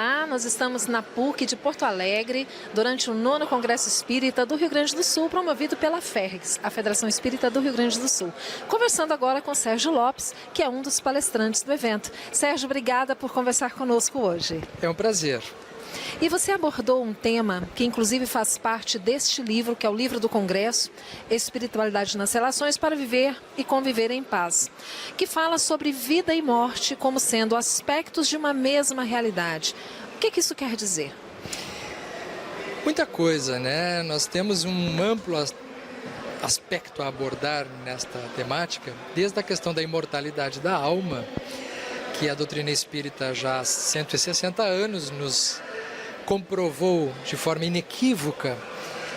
Olá, nós estamos na PUC de Porto Alegre durante o 9º Congresso Espírita do Rio Grande do Sul, promovido pela FERGS, a Federação Espírita do Rio Grande do Sul. Conversando agora com Sérgio Lopes, que é um dos palestrantes do evento. Sérgio, obrigada por conversar conosco hoje. É um prazer. E você abordou um tema que inclusive faz parte deste livro, que é o livro do Congresso, Espiritualidade nas Relações para Viver e Conviver em Paz, que fala sobre vida e morte como sendo aspectos de uma mesma realidade. O que isso quer dizer? Muita coisa, né? Nós temos um amplo aspecto a abordar nesta temática, desde a questão da imortalidade da alma, que a doutrina espírita já há 160 anos nos comprovou de forma inequívoca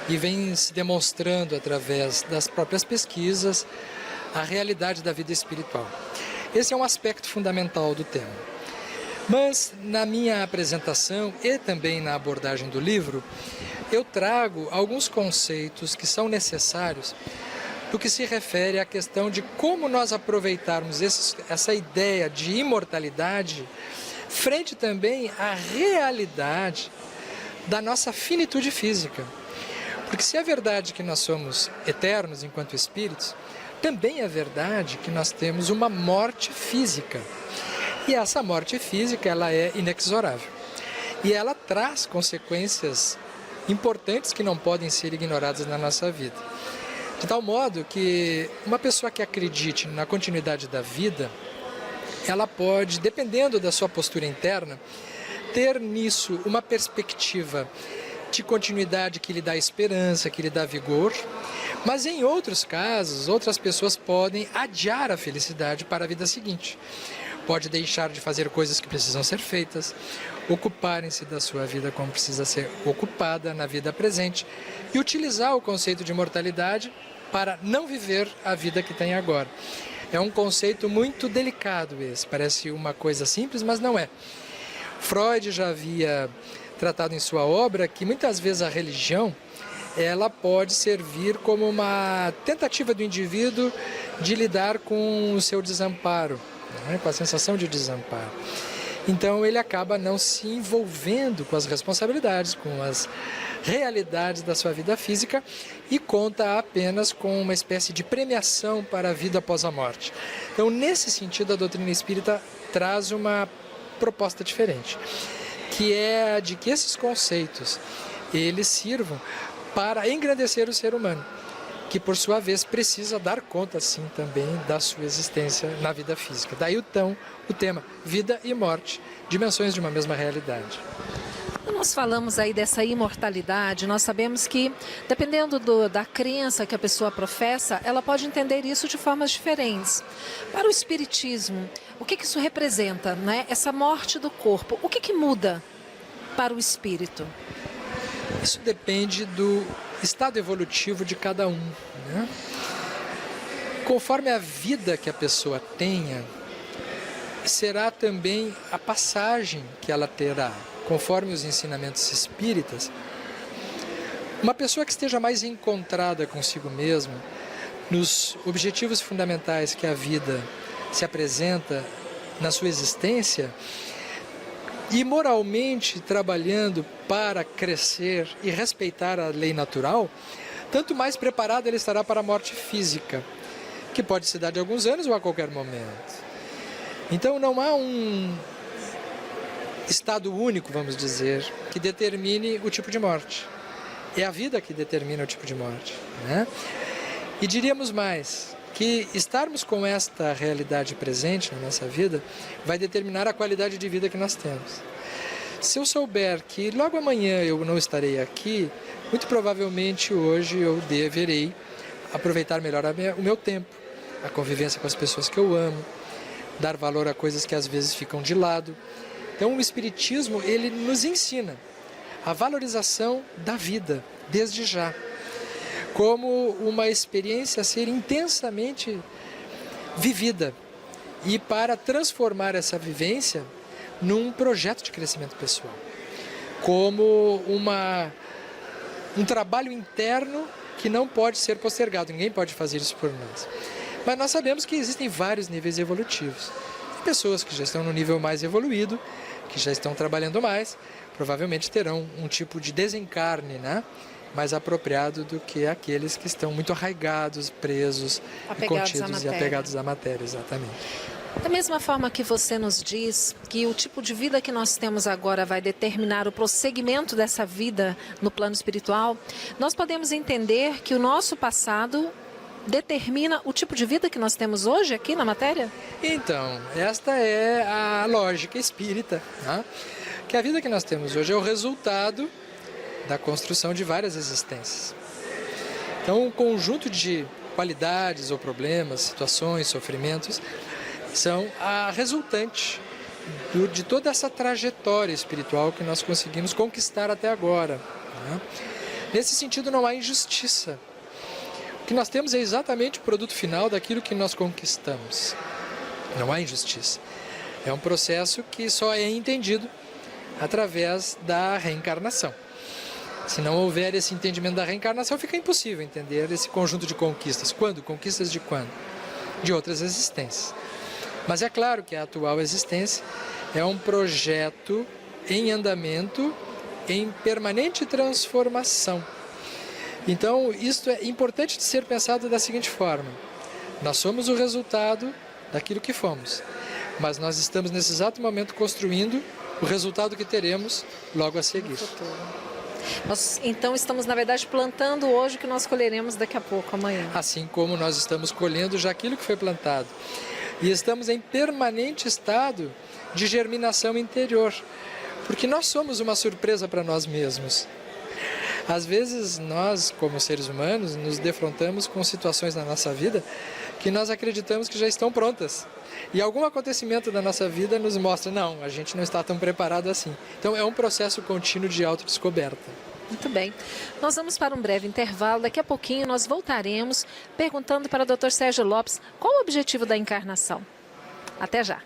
e vem se demonstrando através das próprias pesquisas a realidade da vida espiritual. Esse é um aspecto fundamental do tema. Mas na minha apresentação e também na abordagem do livro, eu trago alguns conceitos que são necessários do que se refere à questão de como nós aproveitarmos essa ideia de imortalidade frente também à realidade da nossa finitude física. Porque se é verdade que nós somos eternos enquanto espíritos, também é verdade que nós temos uma morte física. E essa morte física, ela é inexorável. E ela traz consequências importantes que não podem ser ignoradas na nossa vida. De tal modo que uma pessoa que acredite na continuidade da vida, ela pode, dependendo da sua postura interna, ter nisso uma perspectiva de continuidade que lhe dá esperança, que lhe dá vigor, mas em outros casos, outras pessoas podem adiar a felicidade para a vida seguinte. Pode deixar de fazer coisas que precisam ser feitas, ocuparem-se da sua vida como precisa ser ocupada na vida presente e utilizar o conceito de imortalidade para não viver a vida que tem agora. É um conceito muito delicado esse, parece uma coisa simples, mas não é. Freud já havia tratado em sua obra que muitas vezes a religião ela pode servir como uma tentativa do indivíduo de lidar com o seu desamparo, né? Com a sensação de desamparo. Então ele acaba não se envolvendo com as responsabilidades, com as realidades da sua vida física e conta apenas com uma espécie de premiação para a vida após a morte. Então, nesse sentido, a doutrina espírita traz uma proposta diferente, que é a de que esses conceitos eles sirvam para engrandecer o ser humano, que por sua vez precisa dar conta sim também da sua existência na vida física. Daí então o tema vida e morte, dimensões de uma mesma realidade. Quando nós falamos aí dessa imortalidade, nós sabemos que, dependendo da crença que a pessoa professa, ela pode entender isso de formas diferentes. Para o Espiritismo, o que isso representa, né? Essa morte do corpo, o que muda para o espírito? Isso depende do estado evolutivo de cada um, né? Conforme a vida que a pessoa tenha, será também a passagem que ela terá. Conforme os ensinamentos espíritas, uma pessoa que esteja mais encontrada consigo mesma, nos objetivos fundamentais que a vida se apresenta na sua existência, e moralmente trabalhando para crescer e respeitar a lei natural, tanto mais preparada ela estará para a morte física, que pode se dar de alguns anos ou a qualquer momento. Então não há um estado único, vamos dizer, que determine o tipo de morte. É a vida que determina o tipo de morte, né? E diríamos mais, que estarmos com esta realidade presente na nossa vida vai determinar a qualidade de vida que nós temos. Se eu souber que logo amanhã eu não estarei aqui, muito provavelmente hoje eu deverei aproveitar melhor o meu tempo, a convivência com as pessoas que eu amo, dar valor a coisas que às vezes ficam de lado. Então o Espiritismo, ele nos ensina a valorização da vida, desde já, como uma experiência a ser intensamente vivida e para transformar essa vivência num projeto de crescimento pessoal, como um trabalho interno que não pode ser postergado, ninguém pode fazer isso por nós. Mas nós sabemos que existem vários níveis evolutivos. Tem pessoas que já estão no nível mais evoluído, que já estão trabalhando mais, provavelmente terão um tipo de desencarne, né? Mais apropriado do que aqueles que estão muito arraigados, presos, contidos e apegados à matéria, exatamente. Da mesma forma que você nos diz que o tipo de vida que nós temos agora vai determinar o prosseguimento dessa vida no plano espiritual, nós podemos entender que o nosso passado determina o tipo de vida que nós temos hoje aqui na matéria? Então, esta é a lógica espírita, né? Que a vida que nós temos hoje é o resultado da construção de várias existências. Então, um conjunto de qualidades ou problemas, situações, sofrimentos, são a resultante de toda essa trajetória espiritual que nós conseguimos conquistar até agora, né? Nesse sentido, não há injustiça. O que nós temos é exatamente o produto final daquilo que nós conquistamos. Não há injustiça. É um processo que só é entendido através da reencarnação. Se não houver esse entendimento da reencarnação, fica impossível entender esse conjunto de conquistas. Quando? Conquistas de quando? De outras existências. Mas é claro que a atual existência é um projeto em andamento, em permanente transformação. Então, isto é importante de ser pensado da seguinte forma: nós somos o resultado daquilo que fomos, mas nós estamos nesse exato momento construindo o resultado que teremos logo a seguir. Nós, então, estamos, na verdade, plantando hoje o que nós colheremos daqui a pouco, amanhã. Assim como nós estamos colhendo já aquilo que foi plantado. E estamos em permanente estado de germinação interior, porque nós somos uma surpresa para nós mesmos. Às vezes, nós, como seres humanos, nos defrontamos com situações na nossa vida que nós acreditamos que já estão prontas. E algum acontecimento da nossa vida nos mostra, não, a gente não está tão preparado assim. Então, é um processo contínuo de autodescoberta. Muito bem. Nós vamos para um breve intervalo. Daqui a pouquinho nós voltaremos perguntando para o Dr. Sérgio Lopes qual o objetivo da encarnação. Até já.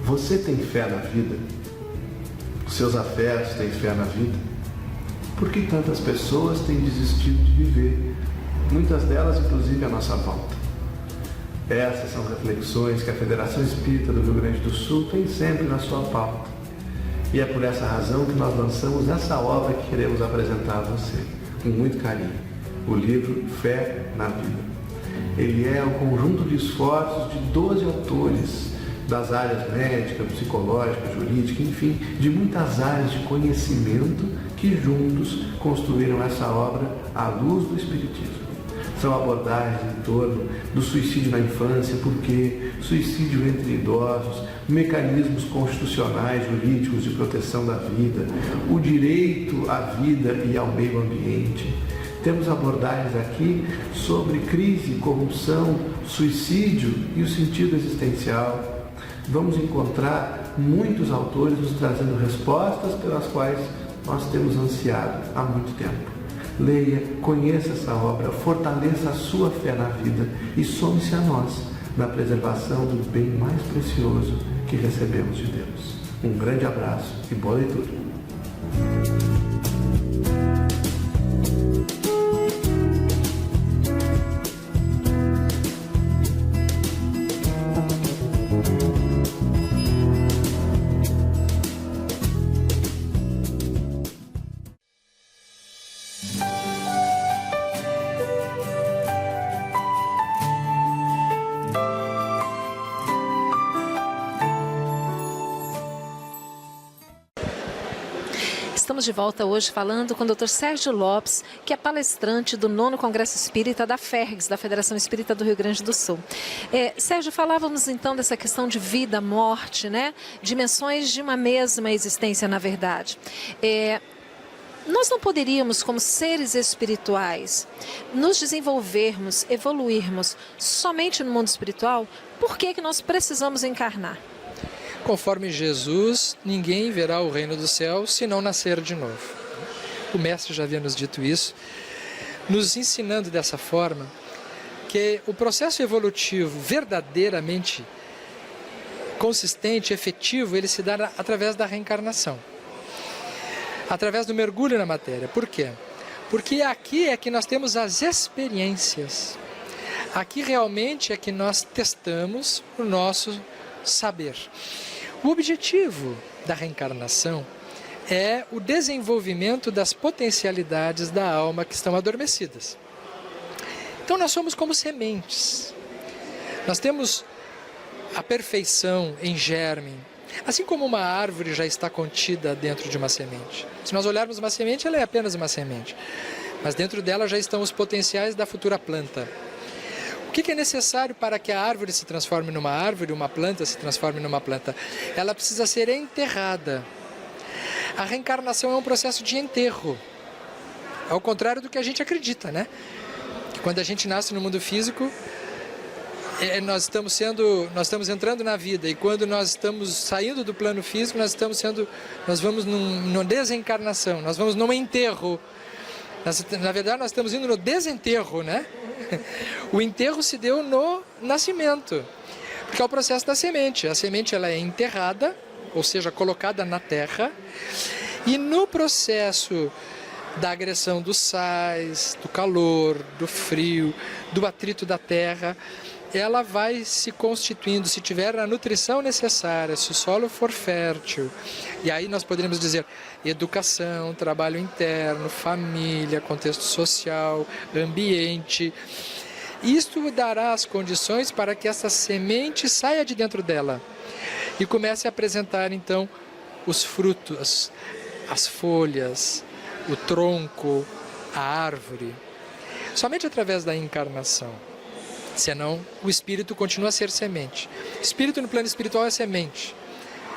Você tem fé na vida? Os seus afetos têm fé na vida? Por que tantas pessoas têm desistido de viver? Muitas delas, inclusive, à nossa volta. Essas são reflexões que a Federação Espírita do Rio Grande do Sul tem sempre na sua pauta. E é por essa razão que nós lançamos essa obra que queremos apresentar a você, com muito carinho. O livro Fé na Vida. Ele é um conjunto de esforços de 12 autores, das áreas médica, psicológica, jurídica, enfim, de muitas áreas de conhecimento que juntos construíram essa obra à luz do Espiritismo. São abordagens em torno do suicídio na infância, porque suicídio entre idosos, mecanismos constitucionais, jurídicos de proteção da vida, o direito à vida e ao meio ambiente. Temos abordagens aqui sobre crise, corrupção, suicídio e o sentido existencial. Vamos encontrar muitos autores nos trazendo respostas pelas quais nós temos ansiado há muito tempo. Leia, conheça essa obra, fortaleça a sua fé na vida e some-se a nós na preservação do bem mais precioso que recebemos de Deus. Um grande abraço e boa leitura. Estamos de volta hoje falando com o Dr. Sérgio Lopes, que é palestrante do 9º Congresso Espírita da FERGS, da Federação Espírita do Rio Grande do Sul. Sérgio, falávamos então dessa questão de vida, morte, né? Dimensões de uma mesma existência, na verdade. Nós não poderíamos, como seres espirituais, nos desenvolvermos, evoluirmos somente no mundo espiritual? Por que nós precisamos encarnar? Conforme Jesus, ninguém verá o reino do céu se não nascer de novo. O Mestre já havia nos dito isso. nos ensinando dessa forma que o processo evolutivo verdadeiramente consistente, efetivo, ele se dá através da reencarnação, através do mergulho na matéria. Por quê? Porque aqui é que nós temos as experiências. Aqui realmente é que nós testamos o nosso saber. O objetivo da reencarnação é o desenvolvimento das potencialidades da alma que estão adormecidas. Então nós somos como sementes. Nós temos a perfeição em germe, assim como uma árvore já está contida dentro de uma semente. Se nós olharmos uma semente, ela é apenas uma semente, mas dentro dela já estão os potenciais da futura planta. O que é necessário para que a árvore se transforme numa árvore, uma planta se transforme numa planta? Ela precisa ser enterrada. A reencarnação é um processo de enterro, ao contrário do que a gente acredita, né? Que quando a gente nasce no mundo físico, nós estamos entrando na vida, e quando nós estamos saindo do plano físico, nós vamos numa desencarnação, nós vamos num enterro. Na verdade, nós estamos indo no desenterro, né? O enterro se deu no nascimento, porque é o processo da semente. A semente ela é enterrada, ou seja, colocada na terra, e no processo da agressão dos sais, do calor, do frio, do atrito da terra, ela vai se constituindo, se tiver a nutrição necessária, se o solo for fértil. E aí nós poderíamos dizer educação, trabalho interno, família, contexto social, ambiente. Isto dará as condições para que essa semente saia de dentro dela e comece a apresentar então os frutos, as folhas, o tronco, a árvore. Somente através da encarnação. Senão, o espírito continua a ser semente. Espírito no plano espiritual é semente.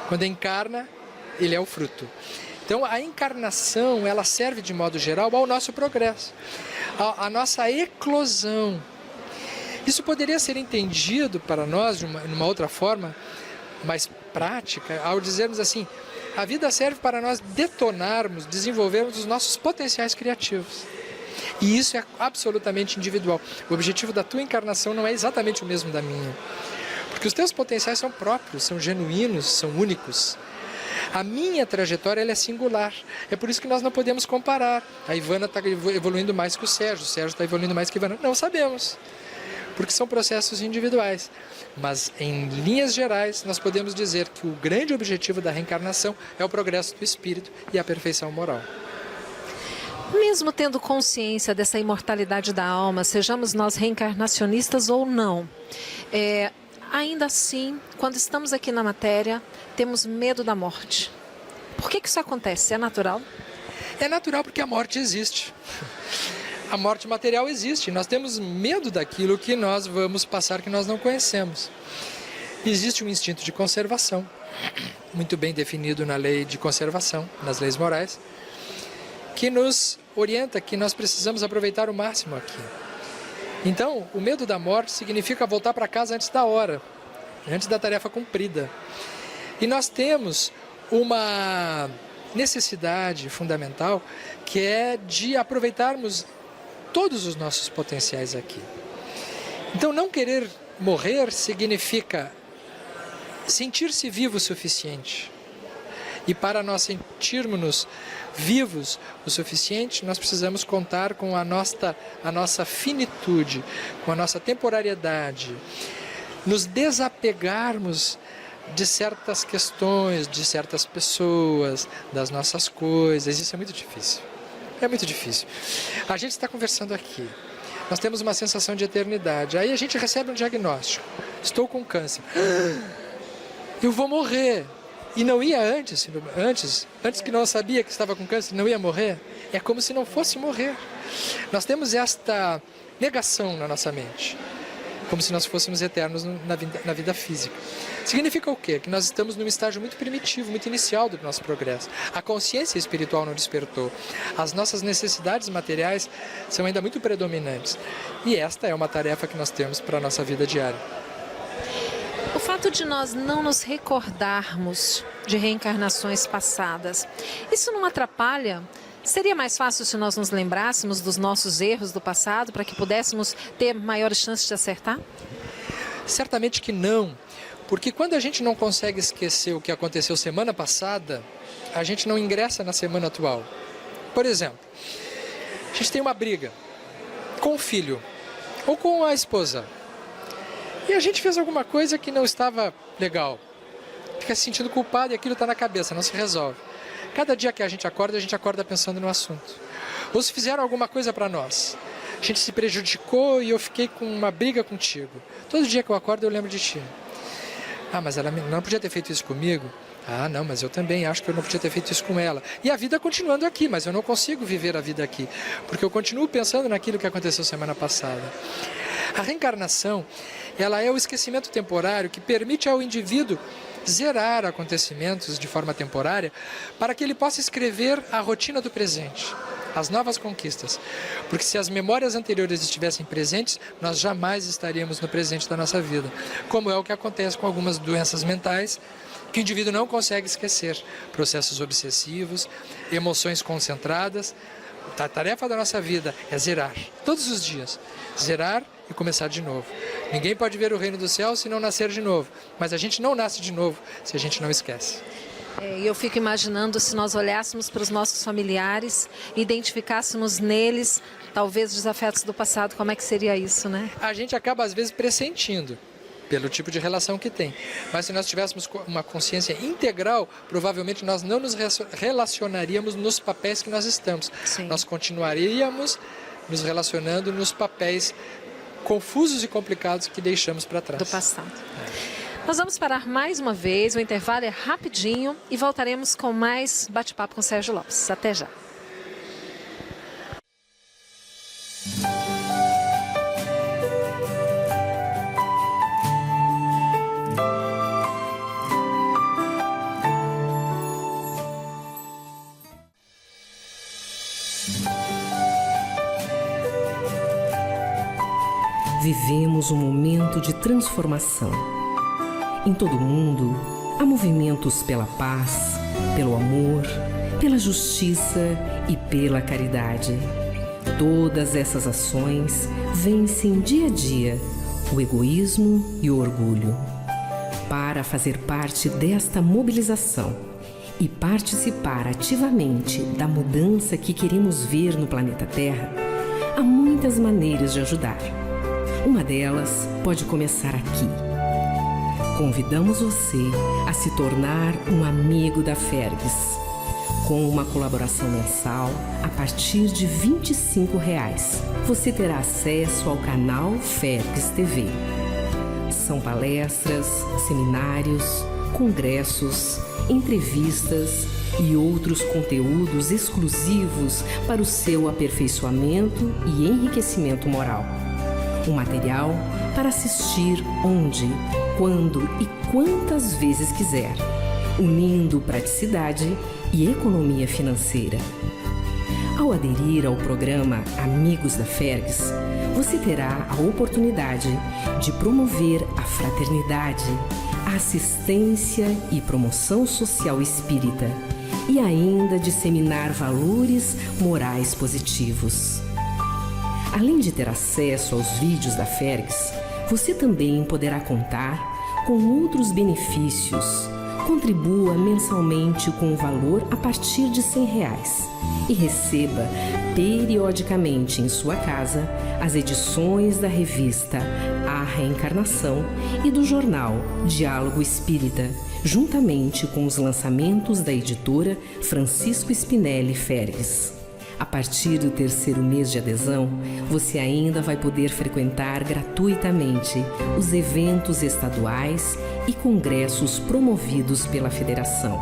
Quando encarna, ele é o fruto. Então, a encarnação, ela serve de modo geral ao nosso progresso, à nossa eclosão. Isso poderia ser entendido para nós de uma outra forma, mais prática, ao dizermos assim: a vida serve para nós detonarmos, desenvolvermos os nossos potenciais criativos. E isso é absolutamente individual. O objetivo da tua encarnação não é exatamente o mesmo da minha. Porque os teus potenciais são próprios, são genuínos, são únicos. A minha trajetória ela é singular. É por isso que nós não podemos comparar. A Ivana está evoluindo mais que o Sérgio está evoluindo mais que a Ivana. Não sabemos. Porque são processos individuais. Mas, em linhas gerais, nós podemos dizer que o grande objetivo da reencarnação é o progresso do espírito e a perfeição moral. Mesmo tendo consciência dessa imortalidade da alma, sejamos nós reencarnacionistas ou não, ainda assim, quando estamos aqui na matéria, temos medo da morte. Por que isso acontece? É natural? É natural porque a morte existe. A morte material existe. Nós temos medo daquilo que nós vamos passar, que nós não conhecemos. Existe um instinto de conservação, muito bem definido na lei de conservação, nas leis morais, que nos orienta que nós precisamos aproveitar o máximo aqui. Então, o medo da morte significa voltar para casa antes da hora, antes da tarefa cumprida. E nós temos uma necessidade fundamental, que é de aproveitarmos todos os nossos potenciais aqui. Então, não querer morrer significa sentir-se vivo o suficiente. E para nós sentirmos-nos vivos o suficiente, nós precisamos contar com a nossa finitude, com a nossa temporariedade, nos desapegarmos de certas questões, de certas pessoas, das nossas coisas. Isso é muito difícil. É muito difícil. A gente está conversando aqui, nós temos uma sensação de eternidade, aí a gente recebe um diagnóstico: estou com câncer, eu vou morrer. E não ia antes que não sabia que estava com câncer, não ia morrer. É como se não fosse morrer. Nós temos esta negação na nossa mente, como se nós fôssemos eternos na vida física. Significa o quê? Que nós estamos num estágio muito primitivo, muito inicial do nosso progresso. A consciência espiritual não despertou. As nossas necessidades materiais são ainda muito predominantes. E esta é uma tarefa que nós temos para a nossa vida diária. O fato de nós não nos recordarmos de reencarnações passadas, isso não atrapalha Seria mais fácil se nós nos lembrássemos dos nossos erros do passado para que pudéssemos ter maiores chances de acertar? Certamente que não, porque quando a gente não consegue esquecer o que aconteceu semana passada, a gente não ingressa na semana atual. Por exemplo, a gente tem uma briga com o filho ou com a esposa e a gente fez alguma coisa que não estava legal. Fica se sentindo culpado e aquilo está na cabeça, não se resolve. Cada dia que a gente acorda pensando no assunto. Ou se fizeram alguma coisa para nós, a gente se prejudicou e eu fiquei com uma briga contigo. Todo dia que eu acordo eu lembro de ti. Ah, mas ela não podia ter feito isso comigo? Ah, não, mas eu também acho que eu não podia ter feito isso com ela. E a vida continuando aqui, mas eu não consigo viver a vida aqui, porque eu continuo pensando naquilo que aconteceu semana passada. A reencarnação, ela é o esquecimento temporário que permite ao indivíduo zerar acontecimentos de forma temporária para que ele possa escrever a rotina do presente, as novas conquistas. Porque se as memórias anteriores estivessem presentes, nós jamais estaríamos no presente da nossa vida, como é o que acontece com algumas doenças mentais que o indivíduo não consegue esquecer. Processos obsessivos, emoções concentradas. A tarefa da nossa vida é zerar, todos os dias. Zerar e começar de novo. Ninguém pode ver o reino do céu se não nascer de novo. Mas a gente não nasce de novo se a gente não esquece. E eu fico imaginando se nós olhássemos para os nossos familiares e identificássemos neles, talvez, desafetos do passado, como é que seria isso, né? A gente acaba, às vezes, pressentindo pelo tipo de relação que tem. Mas se nós tivéssemos uma consciência integral, provavelmente nós não nos relacionaríamos nos papéis que nós estamos. Sim. Nós continuaríamos nos relacionando nos papéis confusos e complicados que deixamos para trás. Do passado. Nós vamos parar mais uma vez, o intervalo é rapidinho e voltaremos com mais bate-papo com Sérgio Lopes. Até já. Vivemos um momento de transformação. Em todo o mundo, há movimentos pela paz, pelo amor, pela justiça e pela caridade. Todas essas ações vencem dia a dia o egoísmo e o orgulho. Para fazer parte desta mobilização e participar ativamente da mudança que queremos ver no planeta Terra, há muitas maneiras de ajudar. Uma delas pode começar aqui. Convidamos você a se tornar um amigo da Fergs. Com uma colaboração mensal, a partir de R$ 25, você terá acesso ao canal Fergs TV. São palestras, seminários, congressos, entrevistas e outros conteúdos exclusivos para o seu aperfeiçoamento e enriquecimento moral. Um material para assistir onde, quando e quantas vezes quiser, unindo praticidade e economia financeira. Ao aderir ao programa Amigos da Fergs, você terá a oportunidade de promover a fraternidade, a assistência e promoção social espírita e ainda disseminar valores morais positivos. Além de ter acesso aos vídeos da Fergs, você também poderá contar com outros benefícios. Contribua mensalmente com um valor a partir de R$ 100 e receba periodicamente em sua casa as edições da revista A Reencarnação e do jornal Diálogo Espírita, juntamente com os lançamentos da editora Francisco Spinelli Fergs. A partir do 3º mês de adesão, você ainda vai poder frequentar gratuitamente os eventos estaduais e congressos promovidos pela Federação.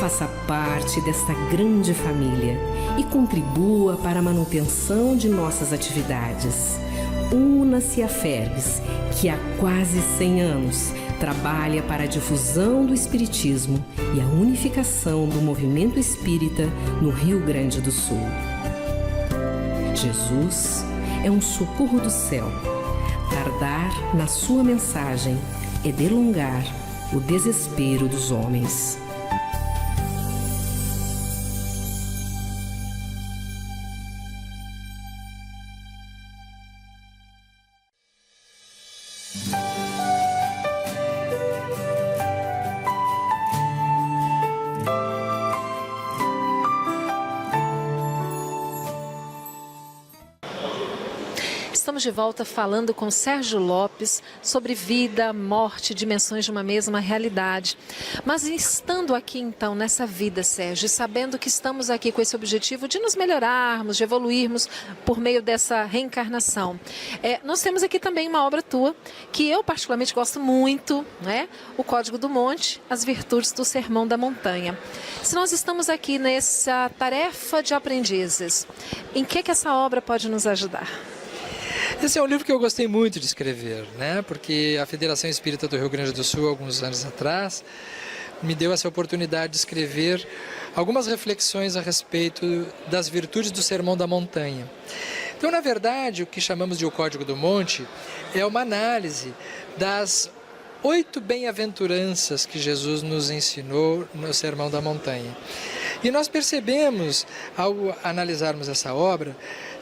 Faça parte desta grande família e contribua para a manutenção de nossas atividades. Una-se à Fergs, que há quase 100 anos trabalha para a difusão do Espiritismo e a unificação do movimento espírita no Rio Grande do Sul. Jesus é um socorro do céu. Tardar na sua mensagem é delongar o desespero dos homens. Estamos de volta falando com Sérgio Lopes sobre vida, morte, dimensões de uma mesma realidade. Mas estando aqui então nessa vida, Sérgio, e sabendo que estamos aqui com esse objetivo de nos melhorarmos, de evoluirmos por meio dessa reencarnação, nós temos aqui também uma obra tua que eu particularmente gosto muito, né? O Código do Monte, as virtudes do Sermão da Montanha. Se nós estamos aqui nessa tarefa de aprendizes, em que essa obra pode nos ajudar? Esse é um livro que eu gostei muito de escrever, né? Porque a Federação Espírita do Rio Grande do Sul, alguns anos atrás, me deu essa oportunidade de escrever algumas reflexões a respeito das virtudes do Sermão da Montanha. Então, na verdade, o que chamamos de O Código do Monte é uma análise das 8 bem-aventuranças que Jesus nos ensinou no Sermão da Montanha. E nós percebemos, ao analisarmos essa obra,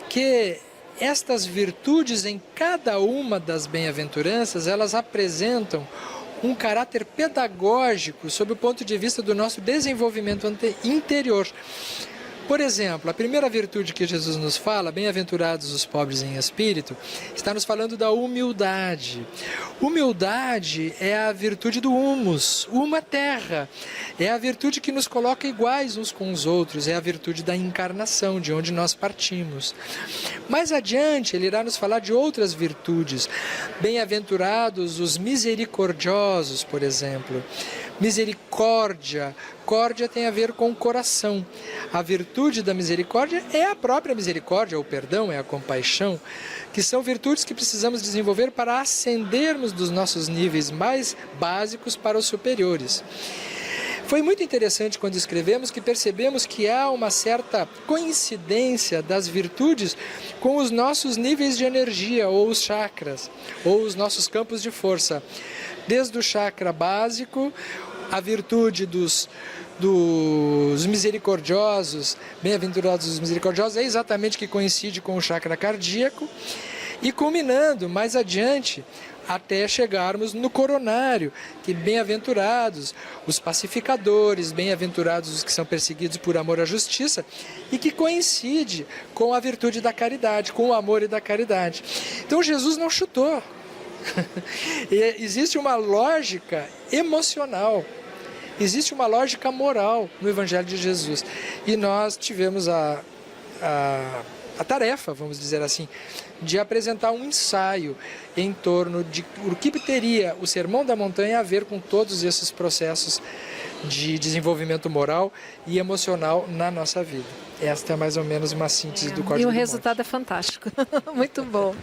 que estas virtudes em cada uma das bem-aventuranças, elas apresentam um caráter pedagógico sob o ponto de vista do nosso desenvolvimento interior. Por exemplo, a primeira virtude que Jesus nos fala, bem-aventurados os pobres em espírito, está nos falando da humildade. Humildade é a virtude do humus, uma terra. É a virtude que nos coloca iguais uns com os outros, é a virtude da encarnação, de onde nós partimos. Mais adiante, ele irá nos falar de outras virtudes. Bem-aventurados os misericordiosos, por exemplo. Misericórdia. Misericórdia tem a ver com o coração. A virtude da misericórdia é a própria misericórdia, o perdão, é a compaixão, que são virtudes que precisamos desenvolver para ascendermos dos nossos níveis mais básicos para os superiores. Foi muito interessante quando escrevemos que percebemos que há uma certa coincidência das virtudes com os nossos níveis de energia, ou os chakras, ou os nossos campos de força. Desde o chakra básico, a virtude dos misericordiosos, bem-aventurados os misericordiosos, é exatamente que coincide com o chakra cardíaco, e culminando mais adiante, até chegarmos no coronário, que bem-aventurados os pacificadores, bem-aventurados os que são perseguidos por amor à justiça, e que coincide com a virtude da caridade, com o amor e da caridade. Então Jesus não chutou. Existe uma lógica emocional, existe uma lógica moral no Evangelho de Jesus. E nós tivemos a tarefa, vamos dizer assim, de apresentar um ensaio em torno de o que teria o Sermão da Montanha a ver com todos esses processos de desenvolvimento moral e emocional na nossa vida. Esta é mais ou menos uma síntese do Código do Monte. E o resultado é fantástico. Muito bom.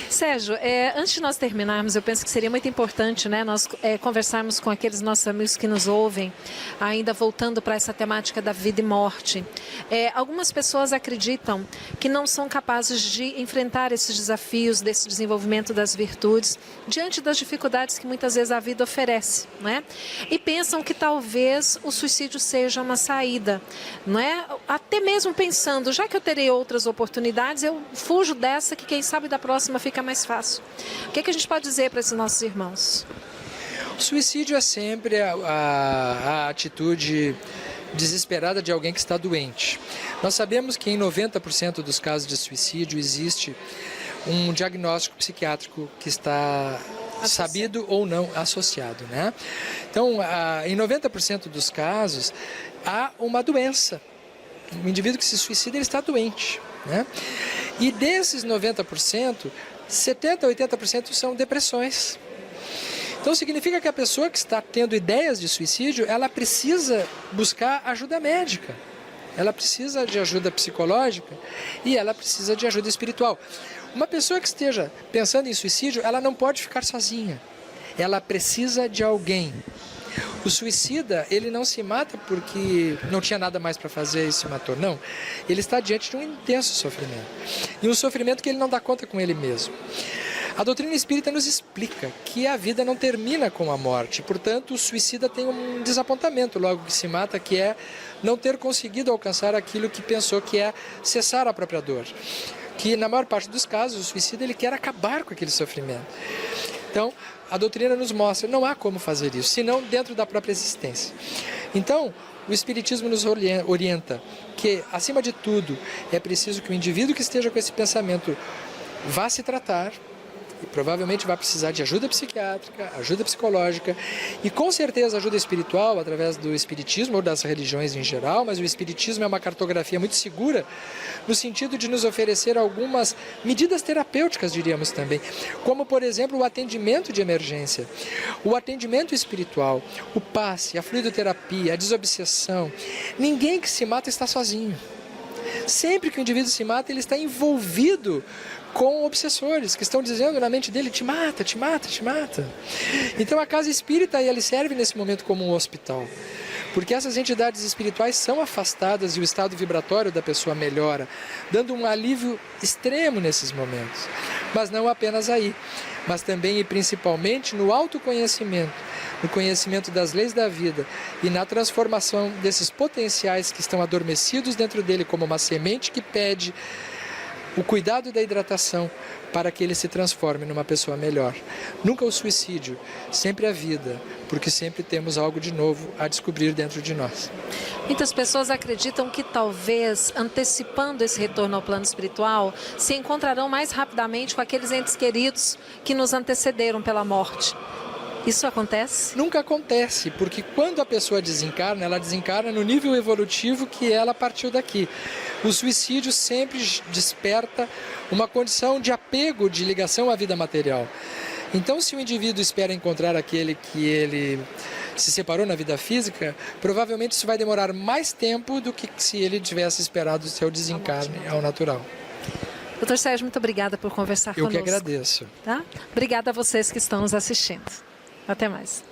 Sérgio, antes de nós terminarmos, eu penso que seria muito importante, né, nós conversarmos com aqueles nossos amigos que nos ouvem, ainda voltando para essa temática da vida e morte. Algumas pessoas acreditam que não são capazes de enfrentar esses desafios desse desenvolvimento das virtudes diante das dificuldades que muitas vezes a vida oferece, né? E pensam que talvez o suicídio seja uma saída, não é? Até mesmo pensando, já que eu terei outras oportunidades, eu fujo dessa, que quem sabe da próxima fica mais fácil. O que a gente pode dizer para esses nossos irmãos? O suicídio é sempre a atitude desesperada de alguém que está doente. Nós sabemos que em 90% dos casos de suicídio existe um diagnóstico psiquiátrico que está sabido ou não associado, né? Então, em 90% dos casos, há uma doença. O indivíduo que se suicida, ele está doente, né? E desses 90%, 70% a 80% são depressões. Então significa que a pessoa que está tendo ideias de suicídio, ela precisa buscar ajuda médica. Ela precisa de ajuda psicológica e ela precisa de ajuda espiritual. Uma pessoa que esteja pensando em suicídio, ela não pode ficar sozinha. Ela precisa de alguém. O suicida, ele não se mata porque não tinha nada mais para fazer e se matou, não. Ele está diante de um intenso sofrimento. E um sofrimento que ele não dá conta com ele mesmo. A doutrina espírita nos explica que a vida não termina com a morte. Portanto, o suicida tem um desapontamento logo que se mata, que é não ter conseguido alcançar aquilo que pensou que é cessar a própria dor. Que na maior parte dos casos, o suicida ele quer acabar com aquele sofrimento. Então, a doutrina nos mostra, não há como fazer isso, senão dentro da própria existência. Então, o Espiritismo nos orienta que, acima de tudo, é preciso que o indivíduo que esteja com esse pensamento vá se tratar. E provavelmente vai precisar de ajuda psiquiátrica, ajuda psicológica e com certeza ajuda espiritual através do espiritismo ou das religiões em geral, mas o espiritismo é uma cartografia muito segura no sentido de nos oferecer algumas medidas terapêuticas, diríamos também, como por exemplo o atendimento de emergência, o atendimento espiritual, o passe, a fluidoterapia, a desobsessão. Ninguém que se mata está sozinho. Sempre que o indivíduo se mata, ele está envolvido com obsessores que estão dizendo na mente dele: te mata, te mata, te mata. Então a casa espírita ele serve nesse momento como um hospital, porque essas entidades espirituais são afastadas e o estado vibratório da pessoa melhora, dando um alívio extremo nesses momentos. Mas não apenas aí, mas também e principalmente no autoconhecimento, no conhecimento das leis da vida e na transformação desses potenciais que estão adormecidos dentro dele como uma semente que pede o cuidado da hidratação para que ele se transforme numa pessoa melhor. Nunca o suicídio, sempre a vida, porque sempre temos algo de novo a descobrir dentro de nós. Muitas pessoas acreditam que talvez, antecipando esse retorno ao plano espiritual, se encontrarão mais rapidamente com aqueles entes queridos que nos antecederam pela morte. Isso acontece? Nunca acontece, porque quando a pessoa desencarna, ela desencarna no nível evolutivo que ela partiu daqui. O suicídio sempre desperta uma condição de apego, de ligação à vida material. Então, se o indivíduo espera encontrar aquele que ele se separou na vida física, provavelmente isso vai demorar mais tempo do que se ele tivesse esperado o seu desencarne ao natural. Doutor Sérgio, muito obrigada por conversar conosco. Eu que agradeço. Tá? Obrigada a vocês que estão nos assistindo. Até mais.